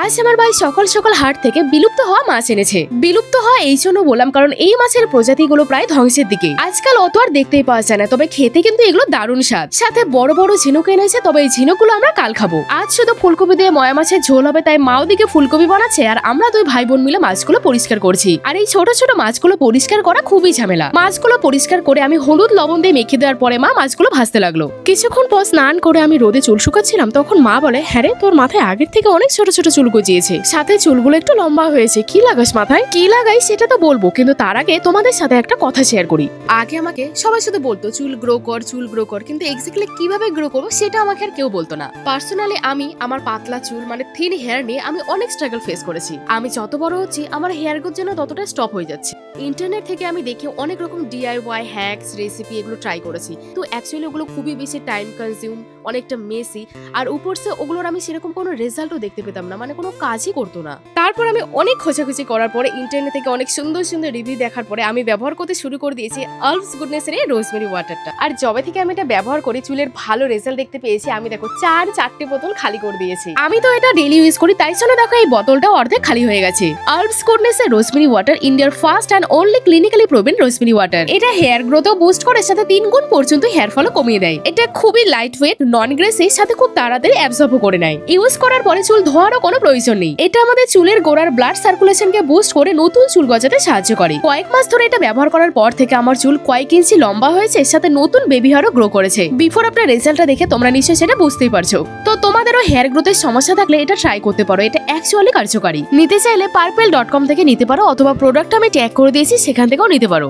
আজ আমার ভাই সকাল সকাল হাট থেকে বিলুপ্ত হওয়া মাছ এনেছে। বিলুপ্ত হওয়া এই জন্য বললাম কারণ এই মাছের প্রজাতিগুলো প্রায় ধ্বংসের দিকে। আজকাল অত আর দেখতেই পাওয়া যায় না, তবে খেতে কিন্তু এগুলো দারুণ স্বাদ। সাথে বড় বড় ঝিনুক এনেছে, তবে এই ঝিনুকগুলো আমরা কাল খাবো। আজ শুধু ফুলকপি দিয়ে ময়া মাছের ঝোল হবে, তাই মাও দিকে ফুলকপি বানাচ্ছে আর আমরা দুই ভাই বোন মিলে মাছগুলো পরিষ্কার করছি। আর এই ছোট ছোট মাছগুলো পরিষ্কার করা খুবই ঝামেলা। মাছগুলো পরিষ্কার করে আমি হলুদ লবণ দিয়ে মেখে দেওয়ার পরে মা মাছগুলো ভাজতে লাগলো। কিছুক্ষণ পর স্নান করে আমি রোদে চুল শুকাচ্ছিলাম, তখন মা বলে, হ্যাঁ রে, তোর মাথায় আগের থেকে অনেক ছোট ছোট চুল গজিয়েছে, সাথে চুলগুলো একটু লম্বা হয়েছে। কি লাগাস মাথায়? কি লাগাই সেটা তো বলবো, কিন্তু তার আগে তোমাদের সাথে একটা কথা শেয়ার করি। আগে আমাকে সবাই শুধু বলতো চুল গ্রো কর, চুল গ্রো কর, কিন্তু এক্স্যাক্টলি কিভাবে গ্রো করবো সেটা আমাকে আর কেউ বলতো না। পার্সোনালি আমি আমার পাতলা চুল মানে থিন হেয়ার নিয়ে আমি অনেক স্ট্রাগল ফেস করেছি। আমি যত বড় হচ্ছি আমার হেয়ার গ্রোথ যেন ততটা স্টপ হয়ে যাচ্ছে। ইন্টারনেট থেকে আমি দেখি অনেক রকম DIY হ্যাকস রেসিপি এগুলো ট্রাই করেছি, তো অ্যাকচুয়ালি ওগুলো খুবই বেশি টাইম কনজিউম, অনেকটা মেসি, আর উপরসে ওগুলোর আমি সেরকম কোনো রেজাল্টও দেখতে পেতাম না, মানে কোনো কাজই করতো না। তারপর আমি অনেক খোঁজাখুঁজি করার পরে ইন্টারনেট থেকে অনেক সুন্দর সুন্দর রিভিউ দেখার পরে আমি ব্যবহার করতে শুরু করে দিয়েছি আলভস গুডনেস এর এই রোজমেরি ওয়াটারটা। আর যবে থেকে আমি এটা ব্যবহার করি চুলের ভালো রেজাল্ট দেখতে পেয়েছি। আমি দেখো 4-4টে বোতল খালি করে দিয়েছি। আমি তো এটা ডেইলি ইউজ করি, তাই জন্য দেখো এই বোতলটাও অর্ধেক খালি হয়ে গেছে। আলভস গুডনেস এর রোজমেরি ওয়াটার ইন্ডিয়ার first and only clinically proven rosemary water. এটা হেয়ার গ্রোথও বুস্ট করে, সাথে 3 গুণ পর্যন্ত হেয়ার ফলও কমিয়ে দেয়। এটা খুবই লাইট ওয়েট, নন গ্রেসি, সাথে খুব তাড়াতাড়ি অ্যাবজর্ব করে নেয়। ইউজ করার পরে চুল ধোয়ারও কোনো প্রয়োজন নেই। এটা আমাদের চুলের গোড়ার ব্লাড সার্কুলেশনকে বুস্ট করে নতুন চুল গজাতে সাহায্য করে। কয়েক মাস ধরে এটা ব্যবহার করার পর থেকে আমার চুল কয়েক ইঞ্চি লম্বা হয়েছে, সাথে নতুন বেবি হেয়ারও গ্রো করেছে। বিফোর আফটার রেজাল্টটা দেখে তোমরা নিশ্চয়ই সেটা বুঝতেই পারছো। তো তোমাদেরও হেয়ার গ্রোথের সমস্যা থাকলে এটা ট্রাই করতে পারো, এটা অ্যাকচুয়ালি কার্যকারী। নিতে চাইলে purple.com থেকে নিতে পারো, অথবা প্রোডাক্ট আমি ট্যাগ করে দিয়েছি সেখান থেকেও নিতে পারো।